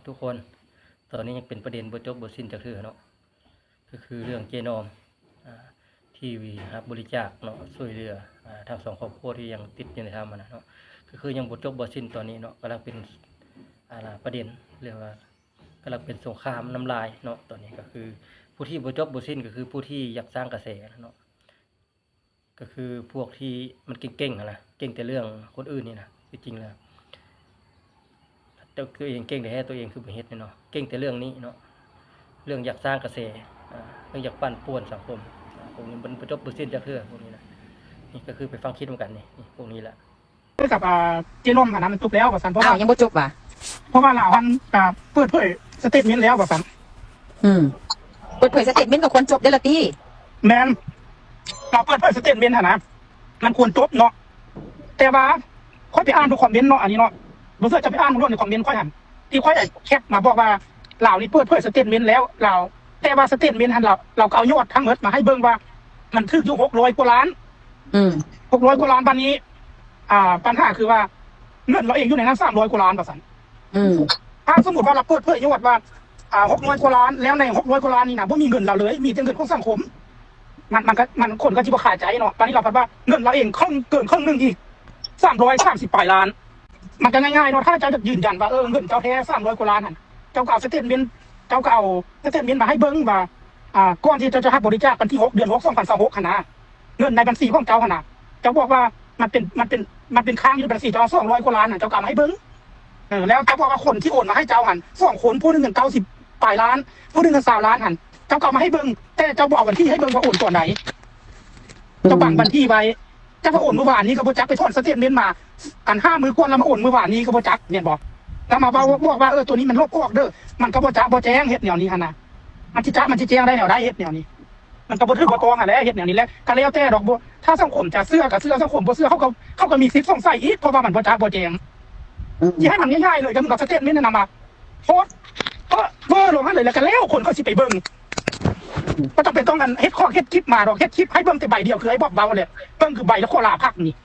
ทุกคนตอนนี้ยังเป็นประเด็นบ่จบบ่สิ้นจักเทื่อเนาะก็คือเรื่องเจนอมที่รับบริจาคเนาะช่วยเหลือทั้งสองครอบครัวที่ยังติดอยู่ในถ้ำเนาะก็คือยังบ่จบบ่สิ้นตอนนี้เนาะกำลังเป็นประเด็นเรื่องว่ากำลังเป็นสงครามน้ำลายเนาะตอนนี้ก็คือผู้ที่บ่จบบ่สิ้นก็คือผู้ที่อยากสร้างกระแสเนาะก็คือพวกที่มันเก่งๆนะเก่งแต่เรื่องคนอื่นนี่นะจริงๆแล้วตัวเองเก่งแต่แค่ตัวเองคือบ่เฮ็ดเนาะเก่งแต่เรื่องนี้เนาะเรื่องอยากสร้างกระแสเรื่องอยากปั่นป่วนสังคมพวกนี้มันบ่จบบ่สิ้นจักเทื่อพวกนี้นะนี่ก็คือไปฟังคิดเหมือนกันนี่พวกนี้แหละกับเจนอมนะมันจบแล้วว่าซั่นเพราะว่ายังบ่จบว่ะเพราะว่าลาวมันเปิดเผยสเตทเมนต์แล้วว่าซั่นเปิดเผยสเตทเมนต์ก็ควรจบได้ละติแม่นเราเปิดเผยสเตทเมนต์นะมันควรจบเนาะแต่ว่าค่อยไปอ่านทุกคอมเมนต์เนาะอันนี้เนาะบ่เชื่อจะไปอ่านในคอมเมนต์ค่อยหันที่ค่อยแคปมาบอกว่าลาวนี่เปิดเผยสเตทเมนต์แล้วลาวแต่ว่าสเตทเมนต์หันเราก็เอายอดทั้งหมดมาให้เบิ่งว่ามันถึกอยู่600กว่าล้าน600กว่าล้านบัดนี้ปัญหาคือว่าเงินเราเองอยู่ในนั้น300กว่าล้านว่าซั่นถ้าสมมุติว่าเราเปิดเผยยอดว่า600กว่าล้านแล้วใน600กว่าล้านนี่นะบ่มีเงินเราเลยมีแต่เงินของสังคมมันคนก็สิบ่เข้าใจเนาะตอนนี้เราคิดว่าเงินเราเองเกินครึ่งนึงอีก330ปลายล้านมันก็ง่ายๆเนาะถ้าเจ้าจะยืนยันว่าเงินเจ้าแท้300กว่าล้านหั่นเจ้าก็เอาสเตทเมนต์มาให้เบิ่งว่าก่อนที่เจ้าจะรับบริจาควันที่6เดือน6 2026หั่นนะเงินในบัญชีของเจ้าหั่นน่ะเจ้าบอกว่ามันเป็นค้างอยู่ในบัญชีเจ้า200กว่าล้านน่ะเจ้าก็เอามาให้เบิ่งแล้วเจ้าบอกว่าคนที่โอนมาให้เจ้าหั่น2คนผู้นึงเงิน90ปลายล้านผู้นึงเงิน20ล้านหั่นเจ้าก็เอามาให้เบิ่งแต่เจ้าบอกวันที่ให้เบิ่งว่าโอนก่อนไหนเจ้าบังบัญชีไว้เจ้าก็โอนเมื่อวานนี้ก็บ่จักไปถอนสเตทเมนต์มาอัน5มื้อก่อนแล้วมาโอนเมื่อวานนี้ก็บ่จักเนี่ยบอกแล้วมาบอกว่าตัวนี้มันลบออกเด้อมันก็บ่จักบ่แจ้งเฮ็ดแนวนี้หั่นน่ะมันสิจักมันสิแจ้งได้แนวใดเฮ็ดแนวนี้มันก็บ่ถือบ่ตรงหั่นแหละเฮ็ดแนวนี้แหละก็แล้วแต่ดอกบ่ถ้าสังคมจะเชื่อก็เชื่อสังคมบ่เชื่อเขาก็มีสิทธิ์สงสัยอีกเพราะว่ามันบ่จักบ่แจ้งสิให้มันง่ายๆเลยก็มันก็สเตทเมนต์นั่นน่ะมาโพสต์เบอร์ลงหั่นเลยแล้วก็แล้วคนเขาสิไปเบิ่งก็ต้องเป็นต้องกันเฮ็ดข้อเฮ็ดคลิปมาดอกเฮ็ดคลิปให้เบิ่งแต่ใบเดียวคือไอ้บอกเบาแหละเบิ่งคือใบแล้วโคลาพักนี่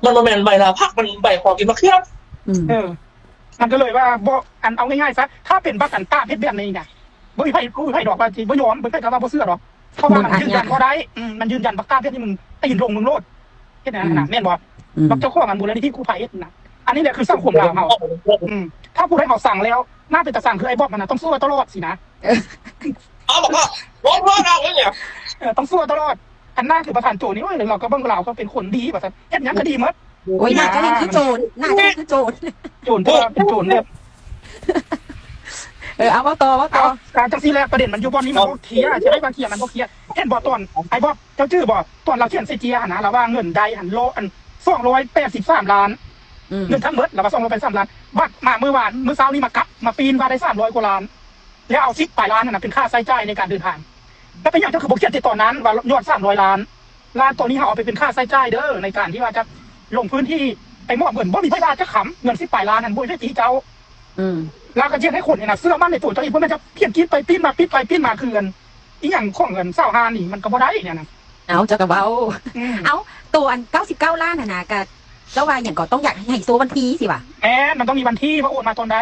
มันบ่แม่นใบลาพักมันใบขอกินมะเขือมันก็เลยว่าบ่อันเอาง่ายๆซะถ้าเป็นบักกันต้าเฮ็ดแบบนี้น่ะบ่มีไผดอกว่าสิบ่ยอมบ่มีไผก็ว่าบ่เชื่อดอกเพราะว่ามันยืนยันบ่ได้มันยืนยันบักต้าเฮ็ดนี่มึงตีนลงมึงโลดเฮ็ดนั่นน่ะแม่นบ่บักเจ้าของมันมูลนิธิกู้ภัยเฮ็ดน่ะอันนี้แหละคือสังคมลาวเฮาถ้าผู้ใดเขาสั่งแล้วน่าเป็นตาสั่งคือไอ้บอกมันน่ะต้องสู้ตลอดสินะบอกว่าร้อนเอาเนี่ยต้องสู้ตลอดอันนั้นคือประธานโจนี่โอ้ยเราก็เบิ่งเราก็เป็นคนดีว่าซั่นเฮ็ดหยังก็ดีหมดโอ้ยน่าจะนี่คือโจรน่าจะคือโจรเพราะว่าเป็นโจรเนี่ยเอาว่าต่อจังซี่แหละประเด็นมันอยู่บ่นี้มันบ่เคลียร์จะให้บางเที่ยมันบ่เคลียร์เห็นบ่ตอนไอ้บ่เจ้าชื่อบ่ตอนเราเขียนใส่เจียหั่นนะเราว่าเงินใดหั่นโลอัน283ล้านเงินทั้งหมดเราว่า283ล้านบัดมาเมื่อวานมื้อเช้านี้มาปีนว่าได้300กว่าล้านแล้วเอา10ปลายล้านนั่นน่ะเป็นค่าใช้จ่ายในการเดินทางแล้วเป็นหยังเจ้าคือบ่เขียนติดตอนนั้นว่ายอด300ล้านตัวนี้เฮาเอาไปเป็นค่าใช้จ่ายเด้อในการที่ว่าจะลงพื้นที่ไปมอบเงินบ่มีไผว่าจะขำเงิน10ปลายล้านนั่นบ่ได้ตีเจ้าแล้วก็เชื่อให้คนเนี่ยนะเสื้อมั่นในตัวตัวเองเพื่อมันจะเพี้ยนคิดไปปิ้นมาคืนอีหยังของเงินเศร้าฮานี่มันก็บ่ได้เนี่ยนะเอาจะกระเบ้าเอาตัวอัน99ล้านน่ะนะก็แล้วว่าอย่างก็ต้องอยากให้โซวันที่สิว่ะมันต้องมีวันที่ว่าโอนมาตอนใด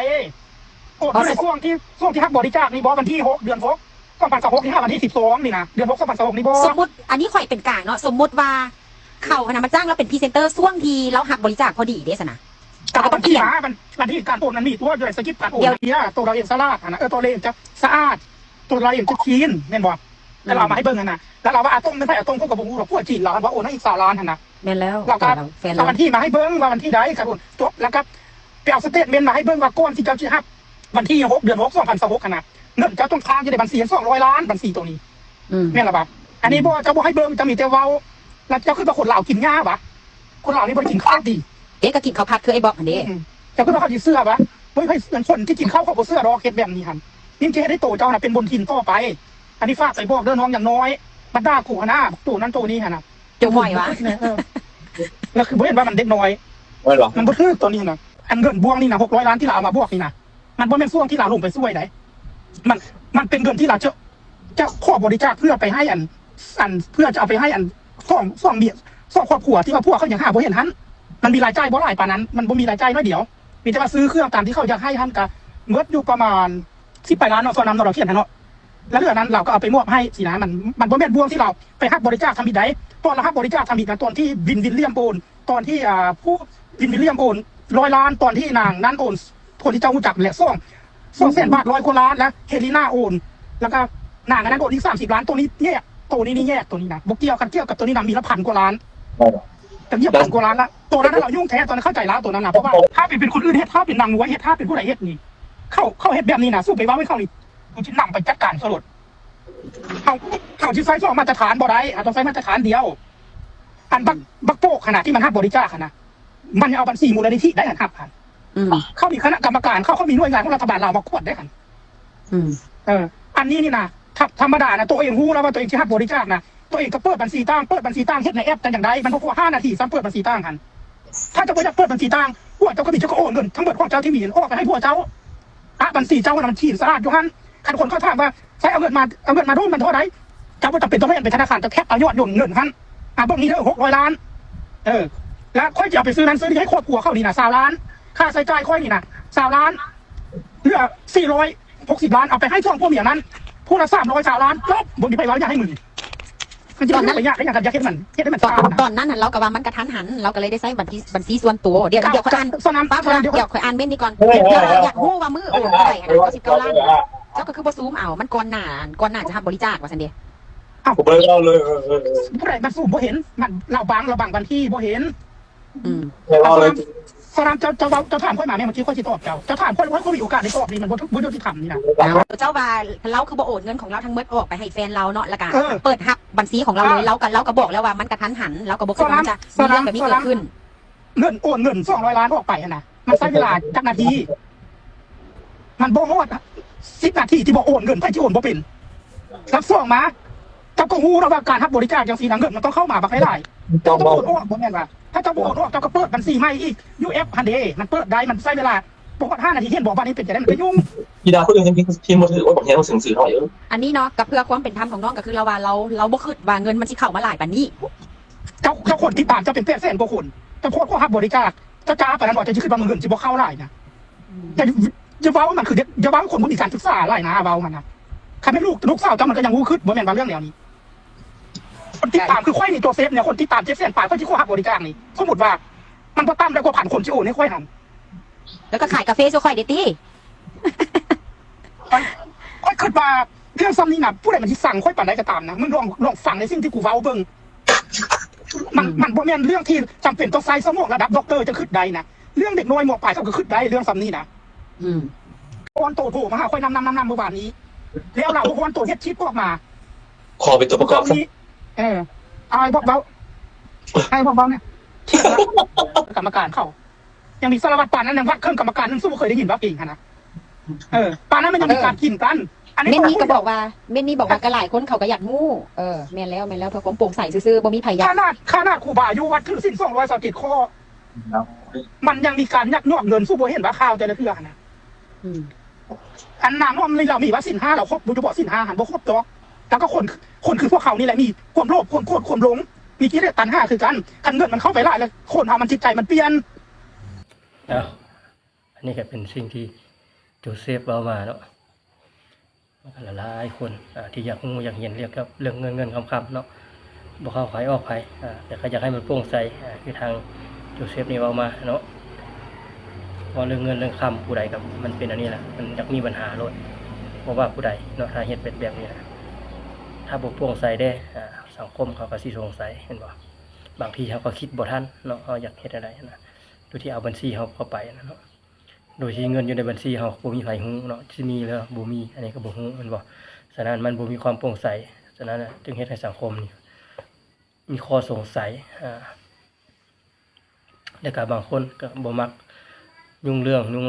โอนในช่วงที่ฮักบริจาคนี่บ่วันที่6เดือน6 2026นี่วันที่12นี่นะเดือน6 2026นี่บ่สมมุติอันนี้ข่อยเป็นกลางเนาะสมมุติว่าเขาคณะมาจ้างแล้วเป็นพรีเซนเตอร์ช่วงที่เราหักบริจาคพอดีเด้ซะนะการบัญชีมันที่การโอนมันมีตัวด้วยสกิปการโอนเนี่ยตัวเราเองสะอาดนะตัวเราเองจะสะอาดตัวเราเองจะคลีนแม่นบ่แล้วเรามาให้เบิ่งกันนะแล้วเราว่าอาต้มไม่ใช่อาต้มพวกกับพวกพวกจีนเราว่าโอนให้อีก3ล้านหั่นน่ะแม่นแล้วเราก็เอาวันที่มาให้เบิ่งว่าวันที่ใดครับจบแล้วก็ไปเอาสเตทเมนต์มาให้เบิ่งว่าก่อนที่เจ้าสิฮับวันที่6เดือน6 2026หั่นน่ะเงินเจ้าต้องค้างอยู่ในบัญชี200ล้านบัญชีตัวนี้แม่นล่ะบ่อันนี้บ่เจ้าบ่ให้เบิ่งจะมีแต่เว้าแล้วเจ้าคือว่าคนลาวกินง่าบ่คนลาวนี่บ่กินข้าวดีก็กินข้าวผัดคือไอ้บอกอันนี้แต่ก็ต้องเขาจีเสื้อวะเฮ้ยคนที่กินข้าวเขาเสื้อรอเก็บแบบนี้ฮันนี่จะได้โตเจ้าน่ะเป็นบนทินต่อไปอันนี้ฝากใส่บอกเด้อน้องอย่างน้อยมันด่าขู่หน้าตู่นั้นตู่นี้ฮันน่ะจะห่วยวะแล้วคือเห็นว่ามันเด็กน้อยมันบ่คือตัวนี้นะอันเงินบวงนี่นะ600ล้านที่เราเอามาบวกนี่นะมันบ่แม่นช่วงที่เราลงไปช่วยได้มันเป็นเงินที่เราจะขอบริจาคเพื่อไปให้อันเพื่อจะเอาไปให้อันส่องเบียดส่องครอบครัวที่ว่าพวกเขาอย่างหาบ่เห็นหันมันมีรายจ่ายบ่หลายปานนั้นมันบ่มีรายจ่ายน้อยเดียว มีแต่ว่าซื้อเครื่องตามที่เขาอยากให้ท่านก็เมื่ออยู่ประมาณ18 ล้านเนาะส่วนนำเราเขียนให้เนาะแล้วเรื่องนั้นเราก็เอาไปมอบให้สินะมันบ่แม่นบ่วงที่เราไปฮับบริจาคทำบิดได้ตอนเราฮับบริจาคทำบิดนะตอนที่วินเลียมโอนตอนที่ผู้วินเลียมโอน100 ล้านตอนที่นางนั้นโอนคนที่เจ้ารู้จักแหละ200,000 บาท100 กว่าล้านแล้วเฮลิน่าโอนแล้วก็นางนั้นโอนอีก30 ล้านตัวนี้แยกตัวนี้นี่แยกตัวนี้นะบ่เกี่ยวกันเกี่ยวกับตัวนี้นะมีละ1,000 กว่าล้านแต่เกี่ยว1,000 กว่าล้านละตัวนั้นเรายุ่งแท้ตอนนั้นเข้าใจแล้วตัวนั้นนะเพราะว่าถ้าเป็นคนอื่นเฮ็ดถ้าเป็นนางรวยเฮ็ดถ้าเป็นผู้ใดเฮ็ดนี่เข้าเฮ็ดแบบนี้นะสู้ไปว่าไม่เข้านี่กูจะนำไปจัดการสลดเขาที่ไฟสองมาตรฐานบ่ได้ต้องไฟมาตรฐานเดียว อันบักโปกขนาดที่มันห้าบริจาคนะมันเอาบัญชีมูลนิธิได้หันครับเขามีคณะกรรมการเขามีหน่วยงานของรัฐบาลเรามาควดได้หันอันนี้นี่นะธรรมดานะตัวเองรู้แล้วว่าตัวเองที่ห้าบริจาคนะตัวเองก็เปิดบัญชีตั้งเฮ็ดในแอปกันอย่างไรมันพอ5 นาทีซ้ำเปิดบัญชีตั้งหันถ้าจะไปเปิดบัญชีตั้งพวกเจ้าก็มีเจ้าก็โอนเงินทั้งหมดของเจ้าที่มีออกไปให้พวกเจ้าบัญชีเจ้ามันฉีดสะอาดอยู่หันคันคนเขาถามว่าใช้เอาเงินมารุ่นมันเท่าไหร่เจ้าก็จำเป็นต้องไปธนาคารจะแคปเอายอดเงินหันพวกนี้เด้อ600 ล้านแล้วค่อยจะเอาไปซื้อนั้นซื้อที่ให้ครอบครัวเขานี่นะ20 ล้านค่าใช้จ่ายค่อยนี่นะ20 ล้านเหลือ460 ล้านเอาไปให้ช่วงพวกเมียนั้นผู้ละ320 ล้านจบบนที่ไปแล้วอยากให้มึงคือจะไม่อยากให้มันเฮ็ดให้มันตอนนั้นเราก็ว่ามันกระทันหันเราก็เลยได้ใช้บัญชีส่วนตัวเดี๋ยวค่อยอ่านป้าเดี๋ยวค่อยอ่านเบ้นนี่ก่อนอยากรู้ว่ามือโอนเท่าไหร่99 ล้านเจ้าก็คือบ่ซูมเอามันก่อนหน้าจะทำบริจาคว่าซั่นเด้ผมเลยเอาเลยผู้ใดมันซูมบ่เห็นมันเราบางบัญชีบ่เห็นเอาเลยสนามเจ้าถามค่อยมาเนี่ยเมื่อกี้ค่อยสิตอบเจ้าถามค่อยมีโอกาสได้ตอบนี่มันบ่ยุติธรรมนี่นะเจ้าว่าเราคือบ่โอนเงินของเราทั้งหมดออกไปให้แฟนเราเนาะแล้วก็เปิดฮับบัญชีของเราเลยเราก็บอกแล้วว่ามันกระทันหันเราก็บ่คิดว่ามันจะมีเรื่องแบบนี้เกิดขึ้นโอนเงิน200 ล้านออกไปนะมันใช้เวลาจักนาทีมันบ่ฮอด10 นาทีที่บ่โอนเงินไปที่โอนบ่เป็นรับส่งมาเจ้าก็ฮู้แล้วว่าการรับบริจาคจังซี่นะเงินมันต้องเข้ามาบักหลายเจ้าโอนออกบ่แม่นว่าถ้าเจ้าโอนออกเจ้าก็เปิดบัญชีใหม่อีก UF ฮันเดมันเปิดได้มันใช้เวลาบ่ฮอด5 นาทีเห็นบอกว่านี่เป็นจะได้มันก็ยุ่งพี่ดาคนอื่นยังพิมพ์บ่ถือว่าบอกแค่ว่าสื่อเท่าไหร่อันนี้เนาะกับเพื่อความเป็นธรรมของน้องก็คือเราว่าเราบ่คิดว่าเงินมันสิเข้ามาหลายปานนี้เจ้าคนที่ตามเจ้าเป็นแสนกว่าคนเจ้าโพสต์รับบริจาคเจ้าจ้าปานนั้นว่าจะคิดว่าเงินสิบ่เข้าหลายนะแต่จะเว้ามันคือจะเว้าคนบ่มีการศึกษาหลายนะเว้ามันนะคันเป็นลูกสาวเจ้ามันก็ยังฮู้คิดบ่แม่นว่าเรื่องแนวนี้คนที่ตามคือค่อยนี่ตัวเซฟเนี่ยคนที่ตาม700,000 ปลายคนที่เขาหับบริจาคนี่สมมติว่ามันบ่ต่ำได้กว่า1,000 คนที่โอนให้ค่อยหันแล้วก็ขายกาแฟโซค่อยเด้ติค่อยคิดว่าเรื่องซ้ำนี่น่ะผู้ใดมันสิสั่งค่อยปานใดก็ตามนะมึงลองฟังในสิ่งที่กูเว้าเบิ่งมันบ่แม่นเรื่องที่จำเป็นต้องใส่สมองระดับด็อกเตอร์จะคิดได้นะเรื่องเด็กน้อยหมวกปลายเขาก็คิดได้เรื่องซ้ำนี่นะโอนโตโผล่มาหาค่อยนำเมื่อวานนี้แล้วเราโอนโตเฮ็ดคลิปออกมาขอเป็นตัวประกอบไอ้พวกเบาเนี่ยที่กรรมการเขายังมีสารวัตรปานนั้นยังวัดเครื่องกรรมการนึงสู้เคยได้ยินว่าปีงนะปานนั้นมันยังมีการกินกันเม่นนี้ก็บอกว่าก็หลายคนเขาก็อยากงูแม่นแล้วเพื่อความโปร่งใสซื่อๆบ่มีไผอยากขนาดครูบาอยู่วัดถือศีล220ข้อมันยังมีการยักยอกเงินสู้บ่เห็นว่าข่าวแต่ละเทื่อนะอันนางว่าเรามีว่าศีล5เราครบบ่จะบอกศีล5หันบ่ครบดอกแล้วก็คนคือพวกเขานี่แหละมีความโลภความโกรธความหลงมีกิเลสตัณหาคือกันคันเงินมันเข้าไปหลายแล้วคนเอามันจิตใจมันเปลี่ยนอันนี้ก็เป็นสิ่งที่โจเซฟเอามาเนาะหลายคนที่อยากรู้อยากเห็นเรียกกับเรื่องเงินคำเนาะบ่เข้าขายออกไปแต่ก็อยากให้มันโปร่งใสคือทางโจเซฟนี่เอามาเนาะว่าเรื่องเงินเรื่องคำผู้ใดกับมันเป็นอันนี้แหละมันอยากมีปัญหาโลดเพราะว่าผู้ใดเนาะถ้าเฮ็ดเป็นแบบนี้นะถ้าบ่โปร่งใสได้สังคมเขาก็สิสงสัยเห็นบ่บางทีเขาก็คิดบ่ทันเนาะเขาอยากเฮ็ดอะไรนะโดยที่เอาบัญชีเขาเข้าไปนะเนาะโดยที่เงินอยู่ในบัญชีเขาบ่มีไผฮู้เนาะสิมีแล้วบ่มีอันนี้ก็บ่ฮู้แม่นบ่ฉะนั้นมันบ่มีความโปร่งใสฉะนั้นจึงเฮ็ดให้สังคมนี่มีข้อสงสัยแล้วก็บางคนก็บ่มักยุ่ง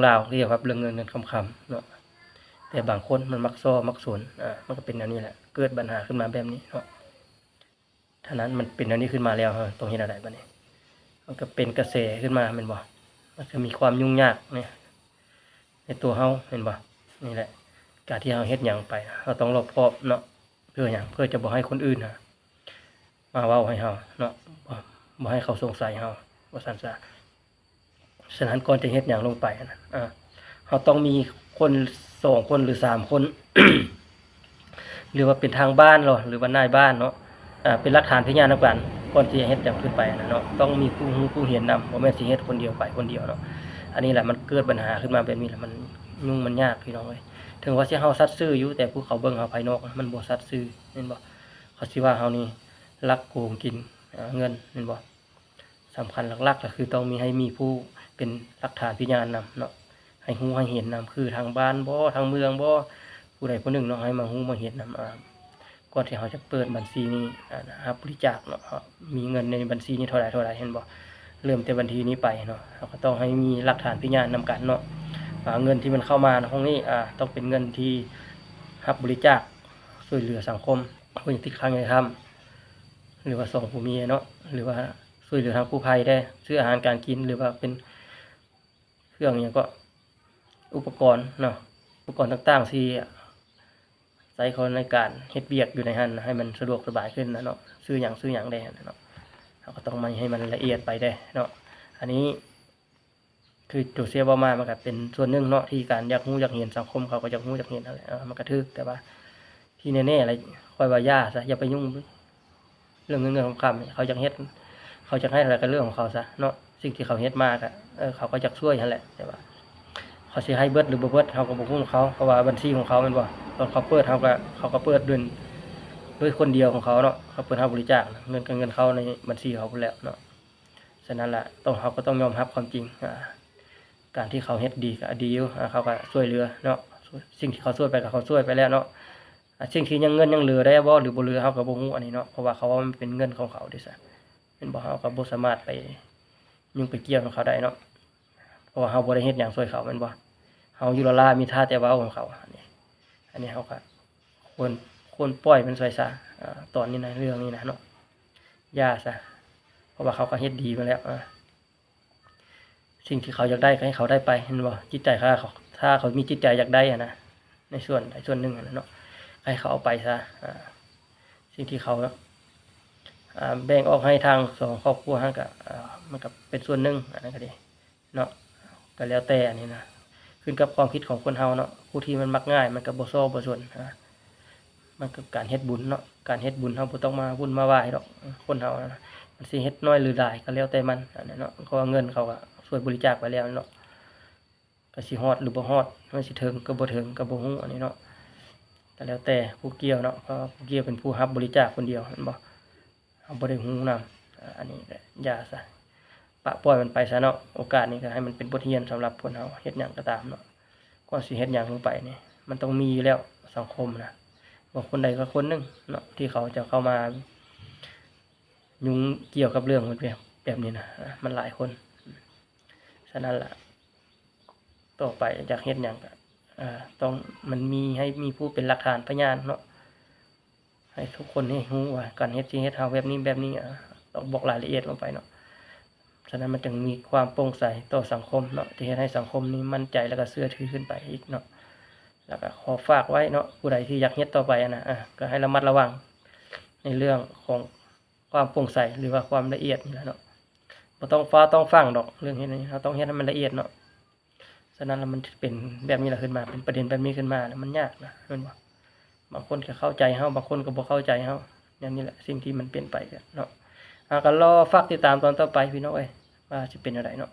ราวเกี่ยวกับเรื่องเงินคำเนาะแต่บางคนมันมักซ้อมักสนมันก็เป็นอันนี้แหละเกิดปัญหาขึ้นมาแบบนี้เนาะฉะนั้นมันเป็นอันนี้ขึ้นมาแล้วต้องเฮ็ดอะไรบัดนี้มันก็เป็นกระแสขึ้นมาแม่นบ่มันก็มีความยุ่งยากเนี่ยในตัวเฮาเห็นบ่นี่แหละการที่เฮาเฮ็ดหยังไปเราต้องรอบคอบเนาะเพื่อหยังเพื่อจะบ่ให้คนอื่นมาเว้าให้เฮาเนาะบ่ให้เขาสงสัยเฮาว่าซั่นซะ ฉะนั้นก่อนจะเฮ็ดหยังลงไปนะเราต้องมีคน2คนหรือ3คน หรือว่าเป็นทางบ้านหรือว่านายบ้านเนาะเป็นหลักฐานพยานนำกันก่อนที่จะเฮ็ดหยังขึ้นไปนะเนาะต้องมีผู้รู้ผู้เห็นนำบ่แม่นสิเฮ็ดคนเดียวไปคนเดียวเนาะอันนี้แหละมันเกิดปัญหาขึ้นมาแบบนี้แหละมันยุ่งมันยากพี่น้องเอ้ยถึงว่าสิเฮาซัดซื่ออยู่แต่ผู้เขาเบิ่งเฮาภายนอกมันบ่ซัดซื่อแม่นบ่เขาสิว่าเฮานี่ลักโกงกินเงินแม่นบ่สำคัญหลักๆก็คือต้องมีให้มีผู้เป็นหลักฐานพยานนำเนาะให้ฮู้ให้เห็นนำคือทางบ้านบ่ทางเมืองบ่ผู้ใดผู้หนึ่งเนาะให้มาฮู้มาเห็นนำก่อนที่เขาจะเปิดบัญชีนี้นะครับบริจาคเนาะมีเงินในบัญชีนี้เท่าไหร่เห็นบ่เริ่มแต่บัญชีนี้ไปเนาะเราก็ต้องให้มีหลักฐานพยานนำกันเนาะเงินที่มันเข้ามาในห้องนี้ต้องเป็นเงินที่รับบริจาคช่วยเหลือสังคมผู้ที่ค้างในถ้ำหรือว่าส่งผู้มีเนาะหรือว่าช่วยเหลือทางกู้ภัยได้ซื้ออาหารการกินหรือว่าเป็นเครื่องอย่างก็อุปกรณ์เนาะอุปกรณ์ต่างๆที่ใช้เขาในการเฮ็ดเวียกอยู่ในหันให้มันสะดวกสบายขึ้นนะเนาะซื้ออย่างได้เนาะเราก็ต้องมาให้มันละเอียดไปได้เนาะอันนี้คือโจเซฟว่ามามันก็เป็นส่วนหนึ่งเนาะที่การอยากรู้อยากเห็นสังคมเขาก็อยากรู้อยากเห็นนั่นแหละมันกระทึกแต่ว่าที่แน่ๆอะไรค่อยว่าย่าซะอย่าไปยุ่งเรื่องเงินของคำเขาอยากเฮ็ดเขาจะให้อะไรก็เรื่องของเขาซะเนาะสิ่งที่เขาเฮ็ดมากเขาก็อยากช่วยนั่นแหละแต่ว่าเขาสิให้เบิดหรือบ่เบิดเขาก็บ่ฮู้เขาเพราะว่าบัญชีของเขาแม่นบ่ตอนเขาเปิดเขาก็เปิดด้วยคนเดียวของเขาเนาะเขาเปิดบริจาคเงินเขาในบัญชีเขาพุ่นแล้วเนาะฉะนั้นล่ะเขาก็ต้องยอมรับความจริงการที่เขาเฮ็ดดีก็ดีอยู่เขาก็ช่วยเหลือเนาะสิ่งที่เขาช่วยไปก็เขาช่วยไปแล้วเนาะสิ่งที่ยังเงินยังเหลือได้บ่หรือบ่เหลือเขาก็บ่ฮู้อันนี้เนาะเพราะว่าเขาว่ามันเป็นเงินของเขาดิซะเป็นบ่เขาก็บ่สามารถไปยุ่งไปเกี่ยวกับเขาได้เนาะเพราะว่าเขาบ่ได้เฮ็ดหยังช่วยเขาแม่นบ่เขาอยู่ละลามีท่าแต่เว้าของเขาอันนี้เขาก็ควรปล่อยมันซะตอนนี้นะเรื่องนี้นะเนาะย่าซะเพราะว่าเขาก็เฮ็ดดีมาแล้วสิ่งที่เขาอยากได้ก็ให้เขาได้ไปเห็นบ่จิตใจเขาถ้าเขามีจิตใจอยากได้นะในส่วนหนึ่งนะเนาะให้เขาเอาไปซะสิ่งที่เขาแบ่งออกให้ทาง2ครอบครัวก็มันก็เป็นส่วนหนึ่งอันนั้นก็ดีเนาะก็แล้วแต่อันนี้นะขึ้นกับความคิดของคนเฮาเนาะผู้ที่มันมักง่ายมันก็บ่ซ้อบ่สนมันก็การเฮ็ดบุญเนาะการเฮ็ดบุญเฮาบ่ต้องมาวุ่นมาไหว้ดอกคนเฮานะมันสิเฮ็ดน้อยหรือหลายก็แล้วแต่มันอันนั้นเนาะเพราะว่าเงินเขาก็ช่วยบริจาคไปแล้วเนาะก็สิฮอดหรือบ่ฮอดมันสิถึงก็บ่ถึงก็บ่ฮู้อันนี้เนาะก็แล้วแต่ผู้เกี่ยวเนาะเพราะผู้เกี่ยวเป็นผู้รับบริจาคคนเดียวเห็นบ่เฮาบ่ได้ฮู้นำอันนี้ก็อย่าซะปะปล่อยมันไปซะเนาะโอกาสนี้ก็ให้มันเป็นบทเรียนสำหรับคนเฮาเฮ็ดหยังก็ตามเนาะก่อนสิเฮ็ดหยังลงไปนี่มันต้องมีอยู่แล้วสังคมนะว่าคนใดก็คนหนึงเนาะที่เขาจะเข้ามายุ่งเกี่ยวกับเรื่องแบบนี้นะมันหลายคนฉะนั้นล่ะต่อไปอยากเฮ็ดหยังก็ต้องมันมีให้มีผู้เป็นหลักฐานพยานเนาะให้ทุกคนนี่รู้ว่าการเฮ็ดสิเฮ็ดเฮาแบบนี้ต้องบอกรายละเอียดลงไปเนาะฉะนั้นมันจึงมีความโปร่งใสต่อสังคมเนาะที่เฮ็ดให้สังคมนี้มั่นใจแล้วก็เชื่อถือขึ้นไปอีกเนาะแล้วก็ขอฝากไว้เนาะผู้ใดที่อยากเฮ็ดต่อไปก็ให้ระมัดระวังในเรื่องของความโปร่งใสหรือว่าความละเอียดนี่แหละเนาะบ่ต้องต้องฟังดอกเรื่องเฮ็ดนี้เราต้องเฮ็ดให้มันละเอียดเนาะฉะนั้นแล้วมันเป็นแบบนี้ล่ะขึ้นมาเป็นประเด็นแบบนี้ขึ้นมาแล้วมันยากนะแม่นบ่บางคนก็เข้าใจเฮาบางคนก็บ่เข้าใจเฮาอย่างนี้แหละสิ่งที่มันเป็นไปเนาะก็รอฝากติดตามตอนต่อไปพี่น้องเอ้ยว่าสิเป็นจังไดเนาะ